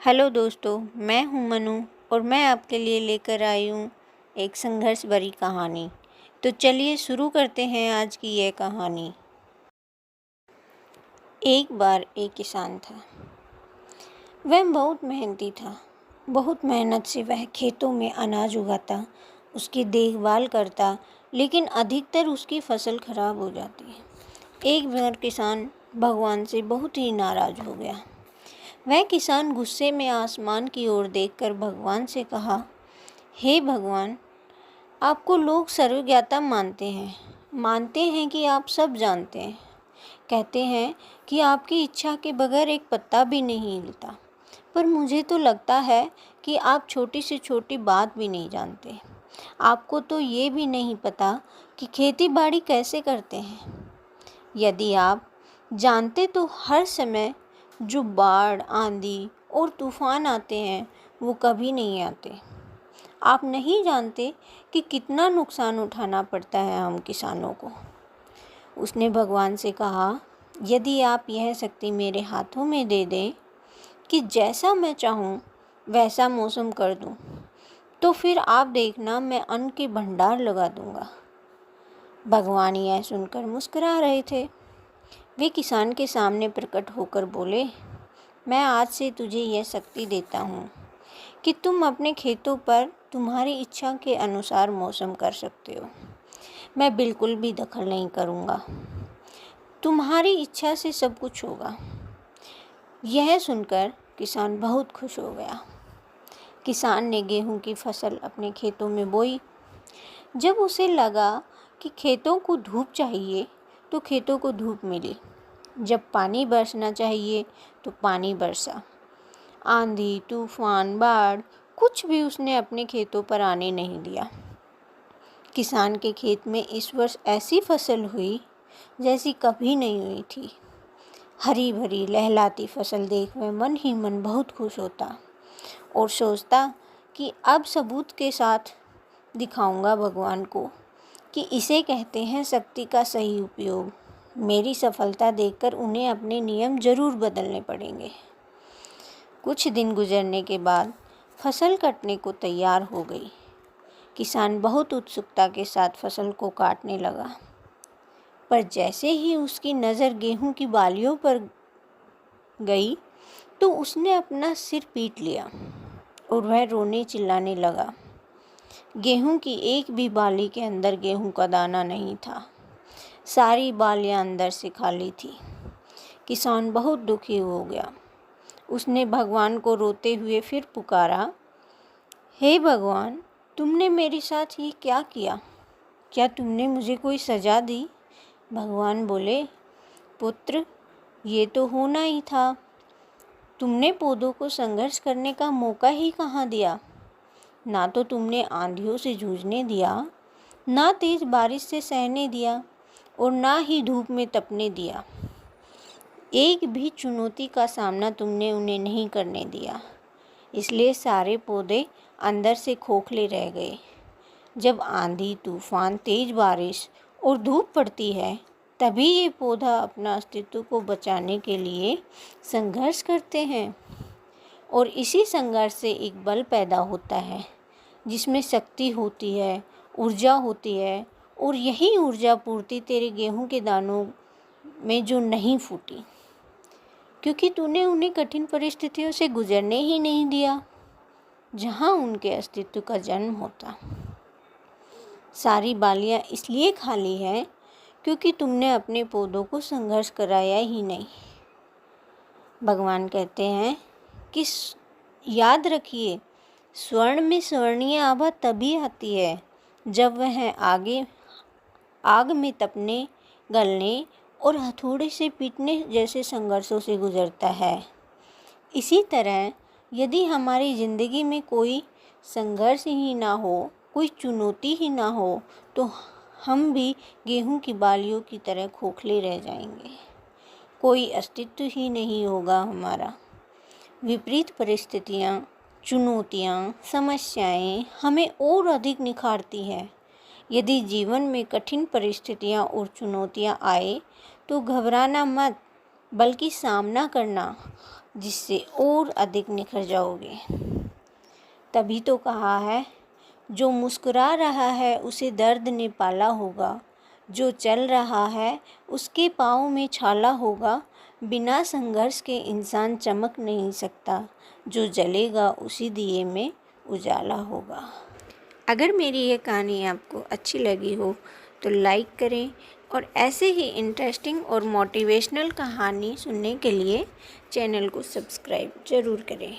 Hello दोस्तों, मैं हूं मनु और मैं आपके लिए लेकर आई हूं एक संघर्ष भरी कहानी। तो चलिए शुरू करते हैं आज की यह कहानी। एक बार एक किसान था। वह बहुत मेहनती था। बहुत मेहनत से वह खेतों में अनाज उगाता, उसकी देखभाल करता, लेकिन अधिकतर उसकी फसल खराब हो जाती है। एक बार किसान भगवान से बहुत ही नाराज़ हो गया। वह किसान गुस्से में आसमान की ओर देखकर भगवान से कहा, हे भगवान, आपको लोग सर्वज्ञाता मानते हैं कि आप सब जानते हैं। कहते हैं कि आपकी इच्छा के बगैर एक पत्ता भी नहीं हिलता। पर मुझे तो लगता है कि आप छोटी से छोटी बात भी नहीं जानते। आपको तो ये भी नहीं पता कि खेती बाड़ी कैसे करते हैं। यदि आप जानते तो हर समय जो बाढ़, आंधी और तूफान आते हैं वो कभी नहीं आते। आप नहीं जानते कि कितना नुकसान उठाना पड़ता है हम किसानों को। उसने भगवान से कहा, यदि आप यह शक्ति मेरे हाथों में दे दें कि जैसा मैं चाहूँ वैसा मौसम कर दूँ, तो फिर आप देखना मैं अन्न के भंडार लगा दूँगा। भगवान यह सुनकर मुस्कुरा रहे थे। वे किसान के सामने प्रकट होकर बोले, मैं आज से तुझे यह शक्ति देता हूँ कि तुम अपने खेतों पर तुम्हारी इच्छा के अनुसार मौसम कर सकते हो। मैं बिल्कुल भी दखल नहीं करूँगा। तुम्हारी इच्छा से सब कुछ होगा। यह सुनकर किसान बहुत खुश हो गया। किसान ने गेहूं की फसल अपने खेतों में बोई। जब उसे लगा कि खेतों को धूप चाहिए तो खेतों को धूप मिली। जब पानी बरसना चाहिए तो पानी बरसा। आंधी, तूफान, बाढ़ कुछ भी उसने अपने खेतों पर आने नहीं दिया। किसान के खेत में इस वर्ष ऐसी फसल हुई जैसी कभी नहीं हुई थी। हरी भरी लहलाती फसल देख वह मन ही मन बहुत खुश होता और सोचता कि अब सबूत के साथ दिखाऊंगा भगवान को कि इसे कहते हैं शक्ति का सही उपयोग। मेरी सफलता देखकर उन्हें अपने नियम जरूर बदलने पड़ेंगे। कुछ दिन गुजरने के बाद फसल कटने को तैयार हो गई। किसान बहुत उत्सुकता के साथ फसल को काटने लगा, पर जैसे ही उसकी नज़र गेहूं की बालियों पर गई तो उसने अपना सिर पीट लिया और वह रोने चिल्लाने लगा। गेहूं की एक भी बाली के अंदर गेहूं का दाना नहीं था। सारी बालियां अंदर से खाली थी। किसान बहुत दुखी हो गया। उसने भगवान को रोते हुए फिर पुकारा, हे भगवान, तुमने मेरे साथ ये क्या किया? क्या तुमने मुझे कोई सज़ा दी? भगवान बोले, पुत्र, ये तो होना ही था। तुमने पौधों को संघर्ष करने का मौका ही कहाँ दिया। ना तो तुमने आंधियों से जूझने दिया, ना तेज बारिश से सहने दिया और ना ही धूप में तपने दिया। एक भी चुनौती का सामना तुमने उन्हें नहीं करने दिया। इसलिए सारे पौधे अंदर से खोखले रह गए। जब आंधी, तूफान, तेज बारिश और धूप पड़ती है तभी ये पौधा अपना अस्तित्व को बचाने के लिए संघर्ष करते हैं। और इसी संघर्ष से एक बल पैदा होता है जिसमें शक्ति होती है, ऊर्जा होती है, और यही ऊर्जा पूर्ति तेरे गेहूं के दानों में जो नहीं फूटी, क्योंकि तूने उन्हें कठिन परिस्थितियों से गुजरने ही नहीं दिया जहां उनके अस्तित्व का जन्म होता। सारी बालियां इसलिए खाली हैं क्योंकि तुमने अपने पौधों को संघर्ष कराया ही नहीं। भगवान कहते हैं कि याद रखिए, स्वर्ण में स्वर्णीय आभा तभी आती है जब वह आग में तपने, गलने और हथौड़े से पीटने जैसे संघर्षों से गुजरता है। इसी तरह यदि हमारी ज़िंदगी में कोई संघर्ष ही ना हो, कोई चुनौती ही ना हो, तो हम भी गेहूं की बालियों की तरह खोखले रह जाएंगे। कोई अस्तित्व ही नहीं होगा हमारा। विपरीत परिस्थितियाँ, चुनौतियाँ, समस्याएं हमें और अधिक निखारती हैं। यदि जीवन में कठिन परिस्थितियाँ और चुनौतियाँ आए तो घबराना मत, बल्कि सामना करना, जिससे और अधिक निखर जाओगे। तभी तो कहा है, जो मुस्कुरा रहा है उसे दर्द ने पाला होगा, जो चल रहा है उसके पाँव में छाला होगा। बिना संघर्ष के इंसान चमक नहीं सकता, जो जलेगा उसी दिए में उजाला होगा। अगर मेरी ये कहानी आपको अच्छी लगी हो तो लाइक करें, और ऐसे ही इंटरेस्टिंग और मोटिवेशनल कहानी सुनने के लिए चैनल को सब्सक्राइब ज़रूर करें।